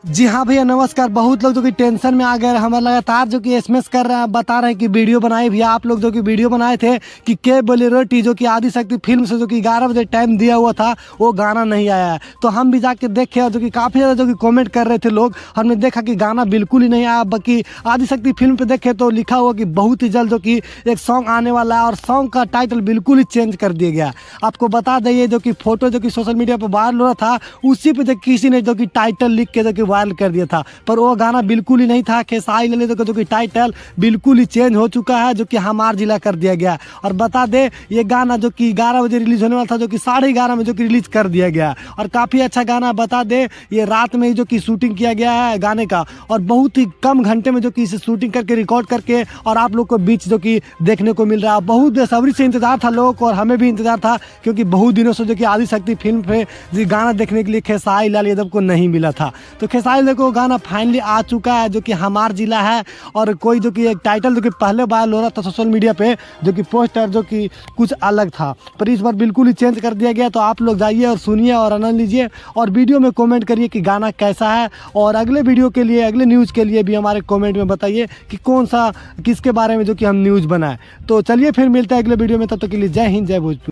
जी हाँ भैया नमस्कार। बहुत लोग जो कि टेंशन में आ गए, हमें लगातार जो कि एसएमएस कर रहे हैं, बता रहे हैं कि वीडियो बनाए भैया। आप लोग जो कि वीडियो बनाए थे कि के बोलेरो टी जो कि आदिशक्ति फिल्म से जो कि 11 बजे टाइम दिया हुआ था वो गाना नहीं आया है। तो हम भी जाके देखे और जो कि काफ़ी ज़्यादा जो कि कमेंट कर रहे थे लोग, हमने देखा कि गाना बिल्कुल ही नहीं आया। बाकी आदिशक्ति फिल्म पे देखे तो लिखा हुआ कि बहुत ही जल्द जो कि एक सॉन्ग आने वाला है और सॉन्ग का टाइटल बिल्कुल ही चेंज कर दिया गया। आपको बता दें जो कि फोटो जो कि सोशल मीडिया पर वायरल हो रहा था, उसी पे किसी ने जो कि टाइटल लिख के जो कि वायरल कर दिया था, पर वो गाना बिल्कुल ही नहीं था। खेसारी लाल यादव का जो कि टाइटल बिल्कुल ही चेंज हो चुका है, जो कि हमार जिला कर दिया गया। और बता दे ये गाना जो कि 11 बजे रिलीज होने वाला था, जो कि 11:30 में जो कि रिलीज कर दिया गया। और काफ़ी अच्छा गाना, बता दे ये रात में ही जो कि शूटिंग किया गया है गाने का, और बहुत ही कम घंटे में जो कि इसे शूटिंग करके रिकॉर्ड करके और आप लोग को बीच जो कि देखने को मिल रहा है। बहुत बेसब्री से इंतजार था लोगों को और हमें भी इंतजार था, क्योंकि बहुत दिनों से जो कि आदिशक्ति फिल्म पे गाना देखने के लिए खेसारी लाल यादव को नहीं मिला था। तो खेसारी लाल को गाना फाइनली आ चुका है, जो कि हमार जिला है। और कोई जो कि एक टाइटल जो कि पहले वायरल हो रहा था सोशल मीडिया पे, जो कि पोस्टर जो कि कुछ अलग था, पर इस बार बिल्कुल ही चेंज कर दिया गया। तो आप लोग जाइए और सुनिए और आनंद लीजिए और वीडियो में कमेंट करिए कि गाना कैसा है। और अगले वीडियो के लिए, अगले न्यूज़ के लिए भी हमारे कमेंट में बताइए कि कौन सा किसके बारे में जो कि हम न्यूज़ बनाए। तो चलिए फिर मिलते हैं अगले वीडियो में, तब तक के लिए जय हिंद जय भोजपुरी।